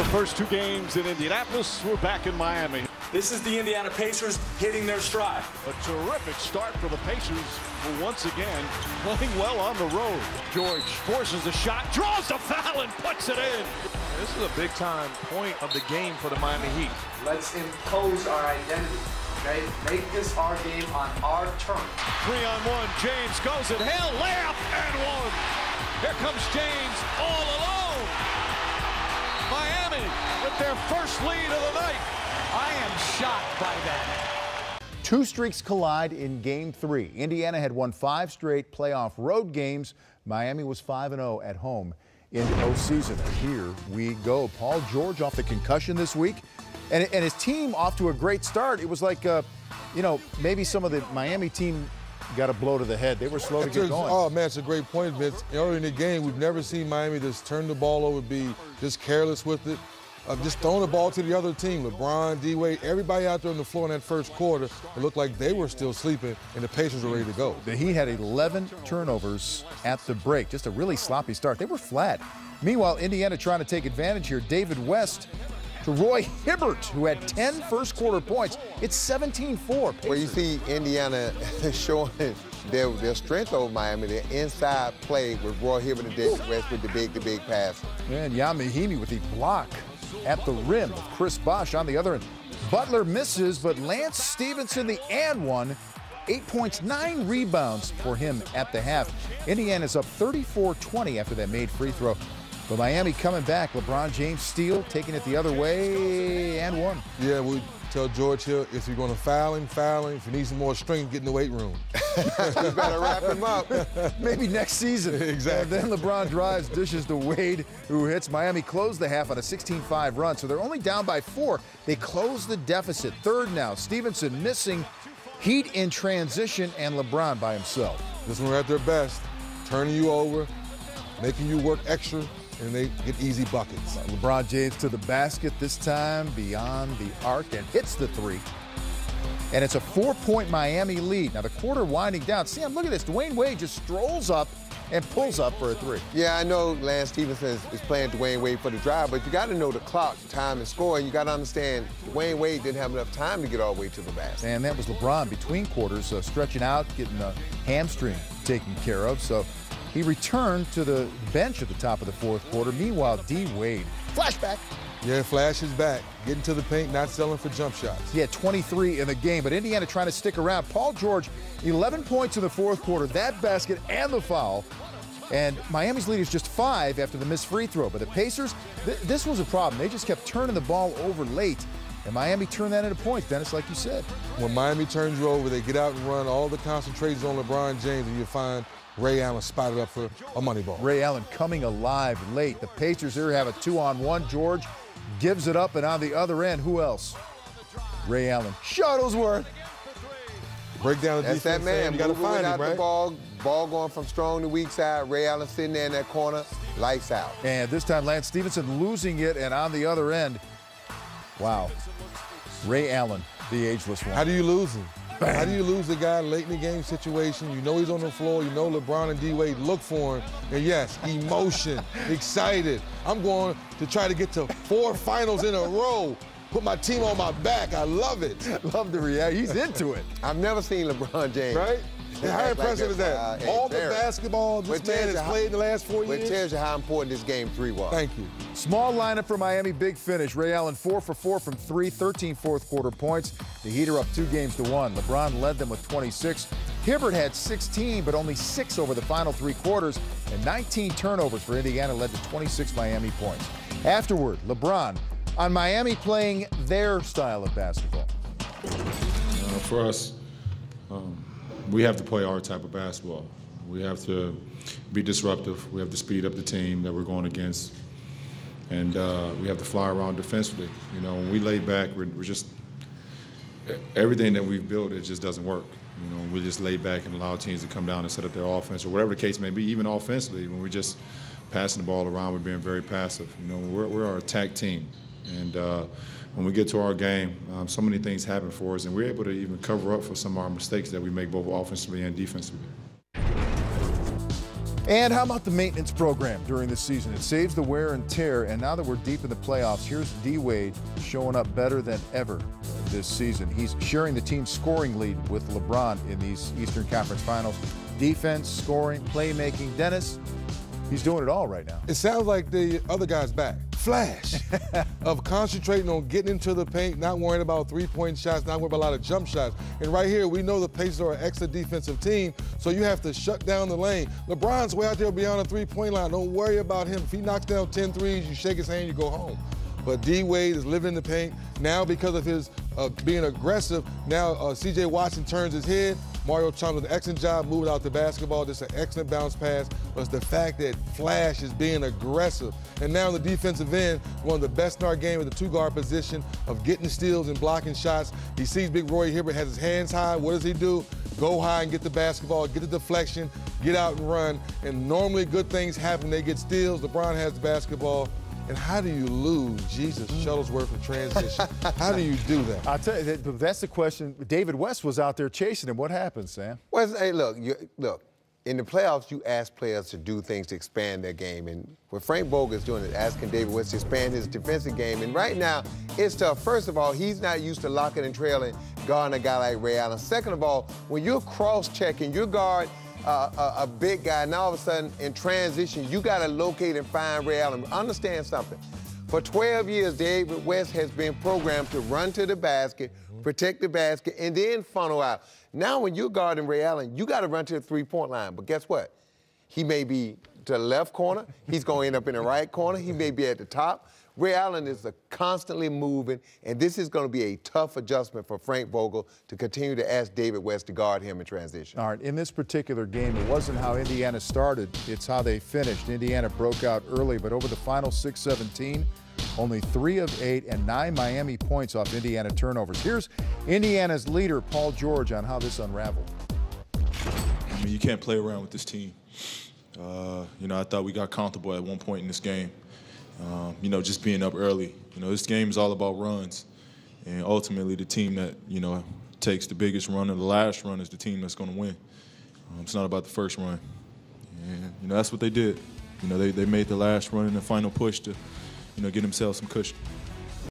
first 2 games in Indianapolis. We're back in Miami. This is the Indiana Pacers hitting their stride. A terrific start for the Pacers, who once again playing well on the road. George forces a shot, draws the foul, and puts it in. This is a big-time point of the game for the Miami Heat. Let's impose our identity, okay? Make this our game on our terms. 3-on-1, James goes it, hell, layup, and one. Here comes James all alone. Miami with their first lead of the night. I am shocked by that. 2 streaks collide in Game 3. Indiana had won 5 straight playoff road games. Miami was 5-0 at home in the postseason. Here we go. Paul George off the concussion this week, and his team off to a great start. It was like, you know, maybe some of the Miami team got a blow to the head. They were slow to get going. Oh, man, it's a great point, Vince. Early in the game, we've never seen Miami just turn the ball over, be just careless with it. Just throwing the ball to the other team. LeBron, D-Wade, everybody out there on the floor in that first quarter, it looked like they were still sleeping and the Pacers were ready to go. The Heat had 11 turnovers at the break. Just a really sloppy start. They were flat. Meanwhile, Indiana trying to take advantage here. David West to Roy Hibbert, who had 10 first-quarter points. It's 17-4. Well, you see Indiana showing their strength over Miami, their inside play with Roy Hibbert and David West with the big pass. And Yamahimi with the block at the rim of Chris Bosh on the other end. Butler misses, but Lance Stevenson, the and one, 8 points, 9 rebounds for him at the half. Indiana's up 34-20 after that made free throw. But Miami coming back. LeBron James steal, taking it the other way, and one. Yeah, we tell George Hill, if you're going to foul him. If you need some more strength, get in the weight room. You better wrap him up. Maybe next season. Exactly. And then LeBron drives, dishes to Wade, who hits. Miami closed the half on a 16-5 run, so they're only down by 4. They close the deficit. Third now. Stevenson missing. Heat in transition, and LeBron by himself. This one at their best, turning you over, making you work extra, and they get easy buckets. LeBron James to the basket this time, beyond the arc, and hits the 3. And it's a 4-point Miami lead. Now the quarter winding down. Sam, look at this. Dwayne Wade just strolls up and pulls up for a 3. Yeah, I know Lance Stevenson is playing Dwayne Wade for the drive, but you got to know the clock, time, and score, and you got to understand Dwayne Wade didn't have enough time to get all the way to the basket. And that was LeBron between quarters, stretching out, getting a hamstring taken care of. So he returned to the bench at the top of the 4th quarter. Meanwhile, D. Wade, flashback. Yeah, Flash is back, getting to the paint, not selling for jump shots. He had 23 in the game, but Indiana trying to stick around. Paul George, 11 points in the 4th quarter, that basket and the foul. And Miami's lead is just 5 after the missed free throw. But the Pacers, this was a problem. They just kept turning the ball over late. And Miami turned that into points, Dennis, like you said. When Miami turns you over, they get out and run all the concentrations on LeBron James, and you find Ray Allen spotted up for a money ball. Ray Allen coming alive late. The Pacers here have a 2-on-1. George gives it up, and on the other end, who else? Ray Allen. Shuttlesworth. Break down the That's defense. that man. You got to find him, right? The ball going from strong to weak side. Ray Allen sitting there in that corner, lights out. And this time, Lance Stevenson losing it, and on the other end, wow, Ray Allen, the ageless one. How do you lose him? Bang. How do you lose a guy late in the game situation? You know he's on the floor. You know LeBron and D-Wade look for him. And yes, emotion, excited. I'm going to try to get to 4 finals in a row. Put my team on my back. I love it. Love the reaction. He's into it. I've never seen LeBron James. Right? And how impressive is that? All the basketball this man has played in the last 4 years. It tells you how important this game 3 was. Thank you. Small lineup for Miami, big finish. Ray Allen 4 for 4 from 3, 13 4th quarter points. The Heat are up 2-1. LeBron led them with 26. Hibbert had 16, but only 6 over the final 3 quarters, and 19 turnovers for Indiana led to 26 Miami points. Afterward, LeBron on Miami playing their style of basketball. For us, we have to play our type of basketball. We have to be disruptive. We have to speed up the team that we're going against. And we have to fly around defensively. You know, when we lay back, we're just – everything that we've built, it just doesn't work. You know, we just lay back and allow teams to come down and set up their offense, or whatever the case may be, even offensively, when we're just passing the ball around, we're being very passive. You know, we're our attack team. And when we get to our game, so many things happen for us, and we're able to even cover up for some of our mistakes that we make both offensively and defensively. And how about the maintenance program during the season? It saves the wear and tear, and now that we're deep in the playoffs, here's D-Wade showing up better than ever this season. He's sharing the team's scoring lead with LeBron in these Eastern Conference Finals. Defense, scoring, playmaking. Dennis, he's doing it all right now. It sounds like the other guy's back. Flash of concentrating on getting into the paint, not worrying about three-point shots, not worrying about a lot of jump shots. And right here, we know the Pacers are an excellent defensive team, so you have to shut down the lane. LeBron's way out there beyond the three-point line. Don't worry about him. If he knocks down 10 threes, you shake his hand, you go home. But D-Wade is living in the paint. Now, because of his being aggressive, now C.J. Watson turns his head. Mario Chalmers does an excellent job moving out the basketball. Just an excellent bounce pass. But it's the fact that Flash is being aggressive. And now on the defensive end, one of the best in our game at the two-guard position of getting steals and blocking shots. He sees Big Roy Hibbert has his hands high. What does he do? Go high and get the basketball, get the deflection, get out and run. And normally good things happen. They get steals. LeBron has the basketball. And how do you lose Jesus Shuttlesworth in transition? How do you do that? I'll tell you, that's the question. David West was out there chasing him. What happened, Sam? Well, hey, look, in the playoffs, you ask players to do things to expand their game. And what Frank Vogel is doing is asking David West to expand his defensive game. And right now, it's tough. First of all, he's not used to locking and trailing, guarding a guy like Ray Allen. Second of all, when you're cross-checking, you guard a big guy, and all of a sudden, in transition, you got to locate and find Ray Allen. Understand something. For 12 years, David West has been programmed to run to the basket, protect the basket, and then funnel out. Now, when you're guarding Ray Allen, you got to run to the three-point line. But guess what? He may be to the left corner. He's going to end up in the right corner. He may be at the top. Ray Allen is constantly moving, and this is going to be a tough adjustment for Frank Vogel to continue to ask David West to guard him in transition. All right, in this particular game, it wasn't how Indiana started, it's how they finished. Indiana broke out early, but over the final 6-17, only 3 of 8 and 9 Miami points off Indiana turnovers. Here's Indiana's leader, Paul George, on how this unraveled. I mean, you can't play around with this team. I thought we got comfortable at one point in this game. Just being up early. This game is all about runs. And ultimately, the team that, takes the biggest run or the last run is the team that's going to win. It's not about the first run. And, that's what they did. They made the last run in the final push to, get themselves some cushion.